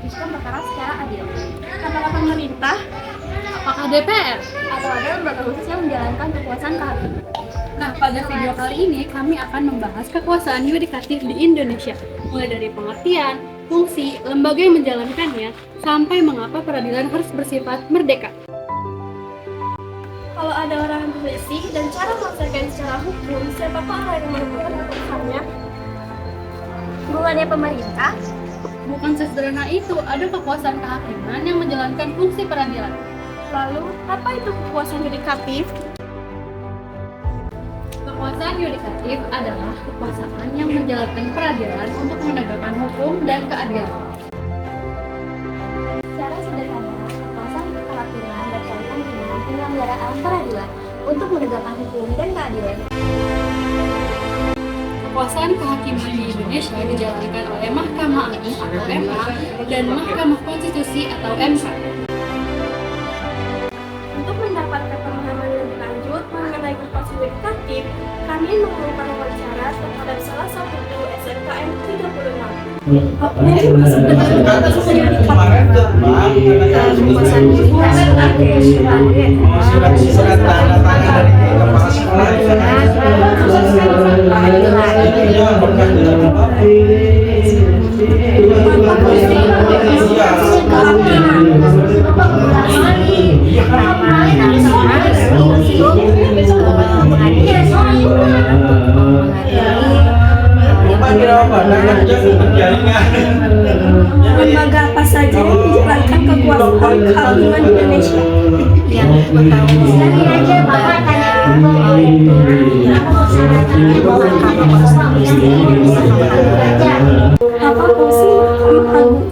memutuskan perkara secara adil. Apakah pemerintah, Apakah DPR? atau ada lembaga khusus yang menjalankan kekuasaan kehakiman? Nah, pada video kali ini kami akan membahas kekuasaan yudikatif di Indonesia, mulai dari pengertian, fungsi, lembaga yang menjalankannya, sampai mengapa peradilan harus bersifat merdeka. Kalau ada orang bersih dan cara melaksanakan secara hukum, siapakah orang yang menentukan keputusannya? Bukannya pemerintah? Bukan sesederhana itu, ada kekuasaan kehakiman yang menjalankan fungsi peradilan. Lalu, apa itu kekuasaan yudikatif? Kekuasaan yudikatif adalah kekuasaan yang menjalankan peradilan untuk menegakkan hukum dan keadilan. Secara sederhana, kekuasaan kehakiman berkaitan dengan penyelenggaraan peradilan untuk menegakkan hukum dan keadilan. Kekuasaan kehakiman di Indonesia dijalankan oleh Mahkamah Agung atau MA dan Mahkamah Konstitusi atau MK. Untuk mendapatkan pemahaman lebih lanjut mengenai kekuasaan yudikatif, kami mengumpulkan wawancara terhadap salah satu guru SMKN 36. Kekuasaan yudikatif sebagai surat tanda tangan dari kepala sekolah Lembaga apa saja yang menjalankan kekuasaan kehakiman di Indonesia? Yang aku tahu aja Bapak tanya Apa fungsi Mahkamah Agung? Apa fungsi Mahkamah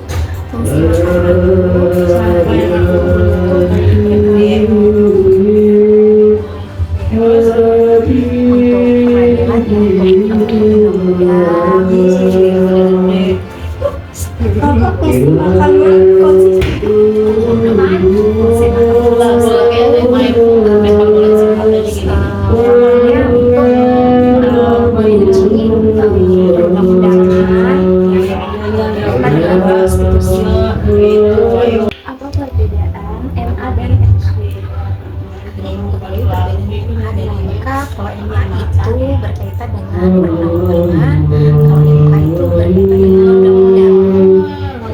Konstitusi? Apa perbedaan MA dan MK? Kalau MA itu berkaitan dengan perundang-undangan, kalau MK itu berkaitan dengan undang-undang.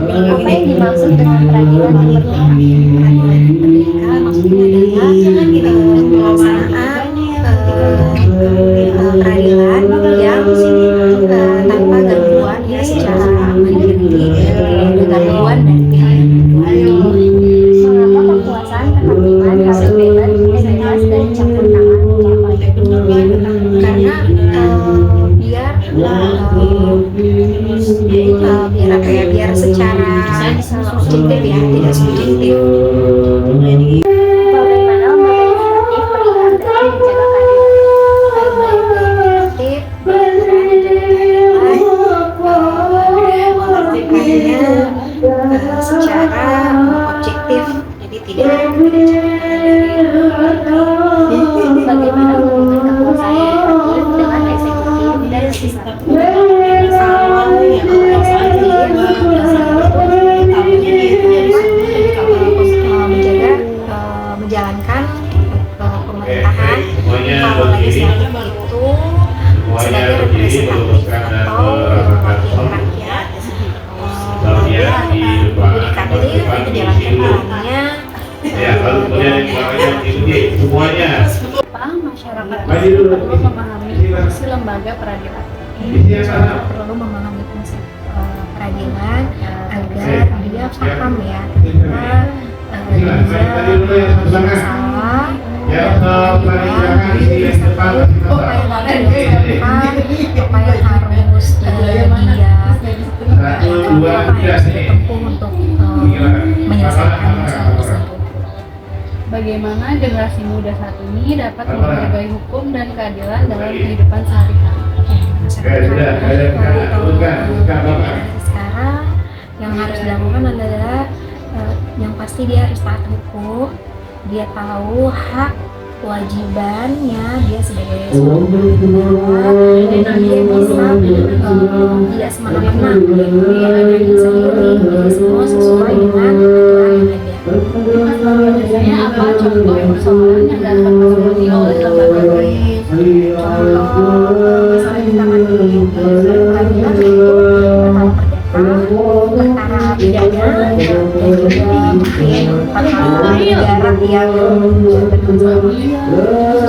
Apa yang dimaksud dengan peradilan yang merdeka? Peradilan merdeka maksudnya adalah pelaksanaan peradilan yang tanpa gangguan ya secara mandiri, gangguan dan pihak individu. Mengapa kekuasaan kehakiman harus bebas dan campur tangan? Karena biar secara objektif ya, tidak subjektif. Bagaimana lembaga yudikatif berperan dalam menjaga keadilan? Objektif berperan melakukannya secara objektif, jadi tidak Bagaimana hubungan kekuasaan yudikatif dengan eksekutif dan legislatif? Menjalankan pemerintahan. Kalau legislatif itu sebagai representatif atau wakil rakyat. Yudikatif itu dijalankan perannya Apa masyarakat perlu memahami fungsi lembaga peradilan? masyarakat perlu memahami fungsi peradilan agar dia paham ya ketika dia masalah apa yang harus dilakukan, apa yang harus dia tempuh untuk menyelesaikan masalah tersebut. Bagaimana generasi muda saat ini dapat menghargai hukum dan keadilan dalam kehidupan sehari-hari? Sekarang yang harus dilakukan adalah yang pasti dia harus taat hukum, dia tahu hak kewajibannya dia sebagai seorang negara, dan dia bisa tidak semena-mena diadanya sendiri, jadi semua sesuai dengan aturan yang ada. Biasanya apa contoh persoalan yang dapat ditangani oleh lembaga ini? Contoh misalnya ditangani peradilan itu perkara pidana dan juga mungkin perkara negara yang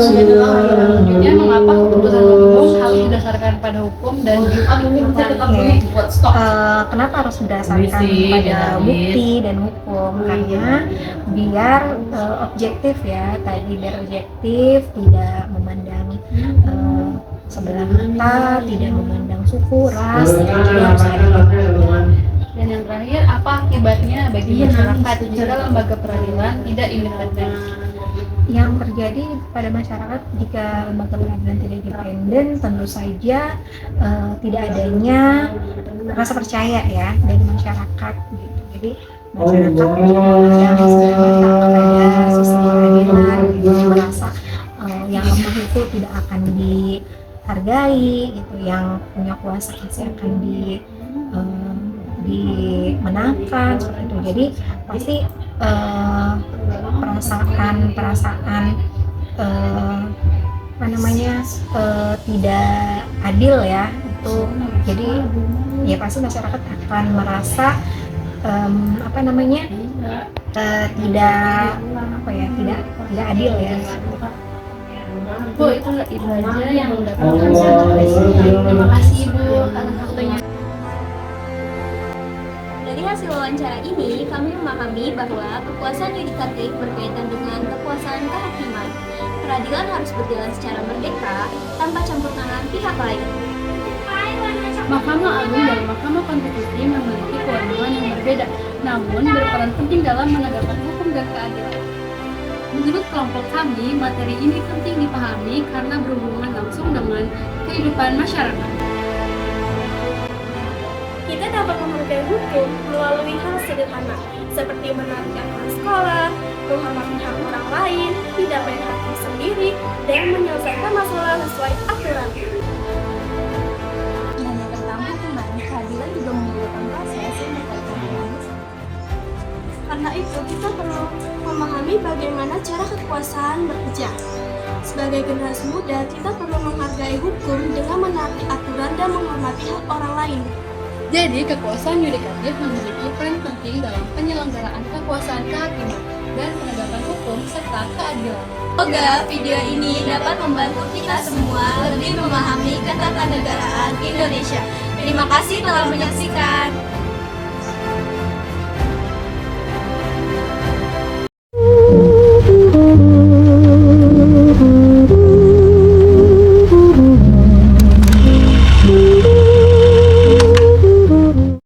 Selanjutnya, mengapa keputusan hukum harus didasarkan pada hukum dan kenapa harus berdasarkan pada bukti dan hukum? Karena biar objektif ya, tadi biar objektif, tidak memandang sebelah mata, tidak memandang suku, ras, jadi harus adil. Dan yang terakhir, apa akibatnya bagi masyarakat jika lembaga peradilan tidak independen? Yang terjadi pada masyarakat jika lembaga peradilan tidak independen, tentu saja tidak adanya rasa percaya ya dari masyarakat gitu. Jadi masyarakat yang sebenarnya pada sistem peradilan gitu, merasa yang lemah itu tidak akan dihargai gitu, yang punya kuasa pasti akan dimenangkan seperti itu. Jadi pasti perasaan tidak adil ya itu. Jadi ya pasti masyarakat akan merasa tidak adil ya. Bu, itu aja yang dapat kami sampaikan. Terima kasih Bu atas waktunya. Dari hasil wawancara ini, kami memahami bahwa kekuasaan yudikatif berkaitan dengan kekuasaan kehakiman. Peradilan harus berjalan secara merdeka, tanpa campur tangan pihak lain. Mahkamah Agung dan Mahkamah Konstitusi memiliki kewenangan yang berbeda, namun berperan penting dalam menegakkan hukum dan keadilan. Menurut kelompok kami, materi ini penting dipahami karena berhubungan langsung dengan kehidupan masyarakat. Kita dapat menghargai hukum melalui hal sederhana, seperti menaati aturan sekolah, menghormati hak orang lain, tidak main hati sendiri, dan menyelesaikan masalah sesuai aturan. Dan yang pertama, keadilan juga membutuhkan proses yang berkaitan dengan Karena itu, kita perlu memahami bagaimana cara kekuasaan bekerja. Sebagai generasi muda, kita perlu menghargai hukum dengan menaati aturan dan menghormati hak orang lain. Jadi, kekuasaan yudikatif memiliki peran penting dalam penyelenggaraan kekuasaan kehakiman dan penegakan hukum serta keadilan. Semoga video ini dapat membantu kita semua lebih memahami ketatanegaraan Indonesia. Terima kasih telah menyaksikan.